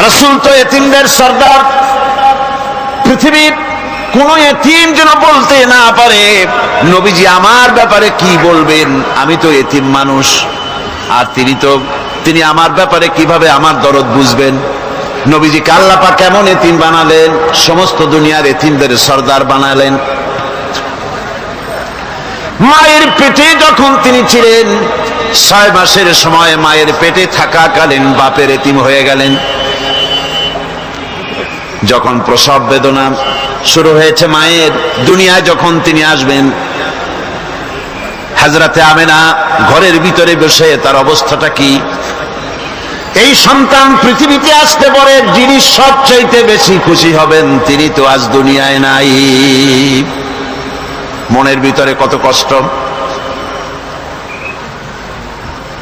রাসূল তো এতিমদের সরদার। পৃথিবীর কোন এতিম যেন বলতে না পারে নবীজি আমার ব্যাপারে কি বলবেন, আমি তো এতিম মানুষ, আর তিনি আমার ব্যাপারে কিভাবে আমার দরদ বুঝবেন। নবীজিকে আল্লাহ পাক কেমন এতিম বানালেন, সমস্ত দুনিয়ার এতিমদের সরদার বানালেন। মায়ের পেটে যখন তিনি ছিলেন 6 মাসের সময় মায়ের পেটে থাকাকালীন বাপের এতিম হয়ে গেলেন। যখন প্রসব বেদনা শুরু হয়েছে মায়ের, দুনিয়ায় যখন তিনি আসবেন, হযরতে আমেনা ঘরের ভিতরে বসে তার অবস্থাটা কি? এই সন্তান পৃথিবীতে আসতে পরে যিনি সবচাইতে বেশি খুশি হবেন তিনি তো আজ দুনিয়ায় নাই। মনের ভিতরে কত কষ্ট।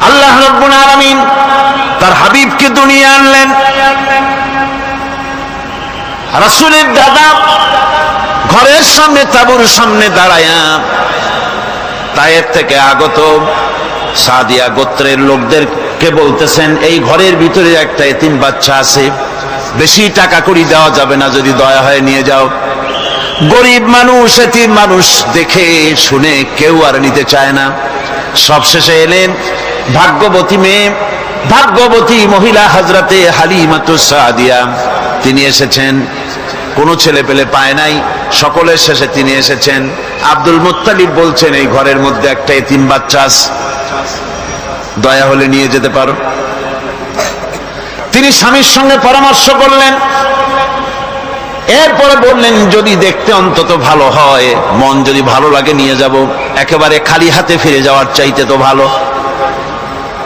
আল্লাহ রাব্বুল আলামিন তার হাবিবকে দুনিয়া আনলেন। রাসূলের দাদা ঘরের সামনে তাঁবুর সামনে দাঁড়ায়া তায়েফ থেকে আগত সাদিয়া গোত্রের লোকদেরকে বলতেছেন, এই ঘরের ভিতরে একটা এতিম বাচ্চা আছে, বেশি টাকা কড়ি দেওয়া যাবে না, যদি দয়া হয় নিয়ে যাও। গরিব মানুষ, এতিম মানুষ দেখে শুনে কেউ আর নিতে চায় না। সবশেষে এলেন ভাগ্যবতী মেয়ে, ভাগ্যবতী মহিলা হযরতে হালিমাতুস সাদিয়া। তিনি এসেছেন, কোনো ছেলে পেলে পায় নাই, সকলের শেষে তিনি এসেছেন। আব্দুল মুত্তালিব বলছেন, এই ঘরের মধ্যে একটা এতিম বাচ্চা আছে, দয়া হলে নিয়ে যেতে পারো। তিনি স্বামীর সঙ্গে পরামর্শ করলেন, এরপরে বললেন, যদি দেখতে অন্তত ভালো হয়, মন যদি ভালো লাগে নিয়ে যাব, একেবারে খালি হাতে ফিরে যাওয়ার চাইতে তো ভালো।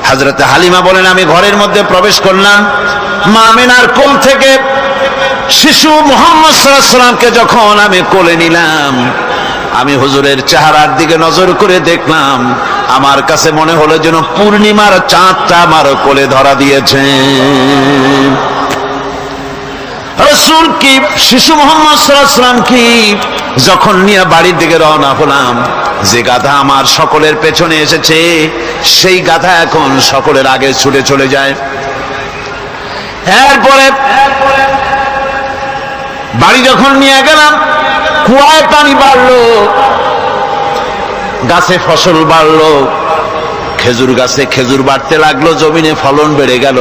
হযরতে হালিমা বলেন, আমি ঘরের মধ্যে প্রবেশ করলাম, মা আমিনার কোল থেকে শিশু মুহাম্মদ সাল্লাল্লাহু আলাইহি ওয়াসাল্লামকে যখন আমি কোলে নিলাম, আমি হুজুরের চেহারার দিকে নজর করে দেখলাম, আমার কাছে মনে হলো যেন পূর্ণিমার চাঁদটা আমার কোলে ধরা দিয়েছে। রাসূল কি শিশু মুহাম্মদ সাল্লাল্লাহু আলাইহি ওয়াসাল্লাম কি যখন নিয়ে বাড়ির দিকে রওনা হলাম, যে গাধা আমার সকলের পেছনে এসেছে সেই গাধা এখন সকলের আগে ছুটে চলে যায়। এরপরে বাড়ি যখন নিয়ে গেলাম, কুয়ায় পানি বাড়লো, গাছে ফসল বাড়লো, খেজুর গাছে খেজুর বাড়তে লাগলো, জমিনে ফলন বেড়ে গেল।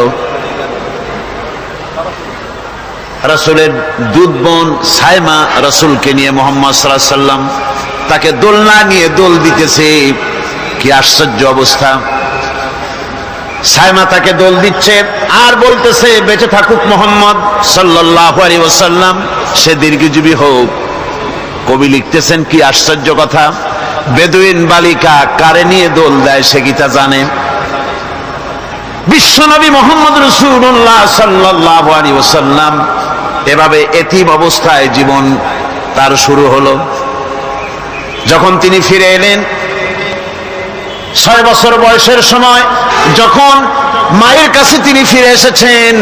রাসূলের দুধ বোন সাইমা রাসূলকে নিয়ে মুহাম্মদ সাল্লাল্লাহু আলাইহি ওয়াসাল্লাম তাকে দোলনা নিয়ে দোল দিতেছে। কি আশ্চর্য অবস্থা! সাইমা তাকে দোল দিচ্ছে আর বলতেছে, বেঁচে থাকুক মুহাম্মদ সাল্লাল্লাহু আলাইহি ওয়াসাল্লাম, সে দীর্ঘজীবী হোক। কবি লিখতেছেন, কি আশ্চর্য কথা! বেদুইন বালিকা কারে নিয়ে দোল দেয় সে কি তা জানে? বিশ্বনবী মুহাম্মদ রাসূলুল্লাহ সাল্লাল্লাহু আলাইহি ওয়াসাল্লাম এভাবে এতিম অবস্থায় জীবন তার শুরু হলো। যখন তিনি ফিরে এলেন 6 বছর বয়সের সময়, যখন মায়ের কাছে তিনি ফিরে এসেছেন,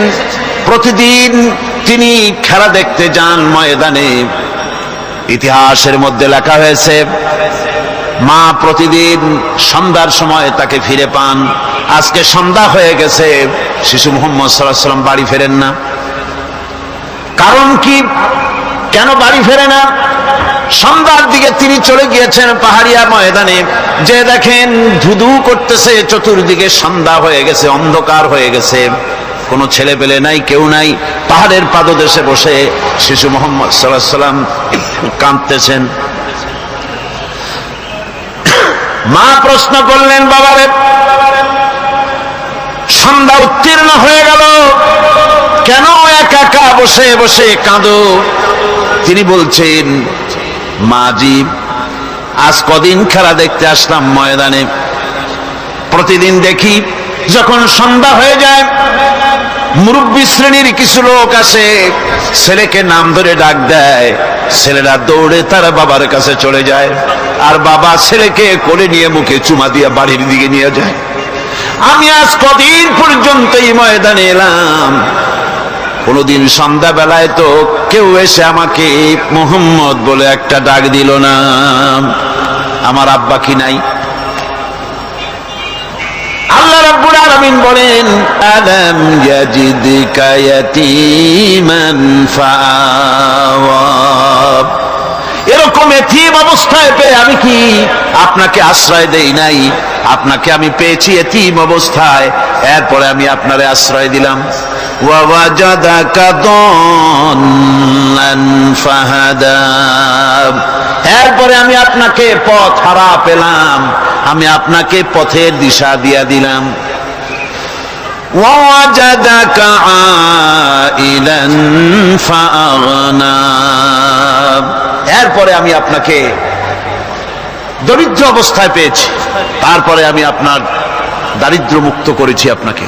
প্রতিদিন তিনি খেলা দেখতে যান ময়দানে। ইতিহাসের মধ্যে লেখা হয়েছে, মা প্রতিদিন সন্ধ্যার সময় তাকে ফিরে পান। আজকে সন্ধ্যা হয়ে গেছে, শিশু মুহাম্মদ সাল্লাল্লাহু আলাইহি ওয়াসাল্লাম বাড়ি ফেরেন না। কারণ কি? কেন বাড়ি ফেরে না? সন্ধ্যার দিকে তিনি চলে গিয়েছেন পাহাড়িয়া ময়দানে, যে দেখেন ধুধু করতেছে, চতুর্দিকে সন্ধ্যা হয়ে গেছে, অন্ধকার হয়ে গেছে, কোনো ছেলে পেলে নাই, কেউ নাই। পাহাড়ের পাদদেশে বসে শিশু মুহাম্মদ সাল্লাল্লাহু আলাইহি ওয়াসাল্লাম কাঁদতেছেন। মা প্রশ্ন করলেন, বাবারে, সন্ধ্যা উত্তীর্ণ হয়ে গেল, কেন একা একা বসে বসে কাঁদো? তিনি বলছেন, মাজি, আজ কদিন খেলা দেখতে আসলাম ময়দানে, প্রতিদিন দেখি যখন সন্ধ্যা হয়ে যায় মুরব্বী শ্রেণীর কিছু লোক আসে, ছেলেকে নাম ধরে ডাক দেয়, ছেলেরা দৌড়ে তার বাবার কাছে চলে যায়, আর বাবা ছেলেকে কোলে নিয়ে মুখে চুমা দিয়ে বাড়ির দিকে নিয়ে যায়। আমি আজ কদিন পর্যন্ত এই ময়দানে এলাম, কোনদিন সন্ধ্যা বেলায় তো কেউ এসে আমাকে মুহাম্মদ বলে একটা ডাক দিল না। আমার আব্বা কি নাই? আল্লাহ রাব্বুল আলামিন বলেন আলাম ইয়াজিদকা ইয়াতীমান ফাআওয়া, এরকম এতিম অবস্থায় পেয়ে আমি কি আপনাকে আশ্রয় দেই নাই? আপনাকে আমি পেয়েছি এতিম অবস্থায়, এরপরে আমি আপনারে আশ্রয় দিলাম। ওয়া ওয়াজাদাকা দাল্লান ফাহাদা, এরপরে আমি আপনাকে পথ হারা পেলাম, আমি আপনাকে পথের দিশা দিয়া দিলাম। ওয়া ওয়াজাদাকা আইলান ফাআগনা, এরপরে আমি আপনাকে দরিদ্র অবস্থায় পেয়েছি, তারপরে আমি আপনার দারিদ্র মুক্ত করেছি আপনাকে।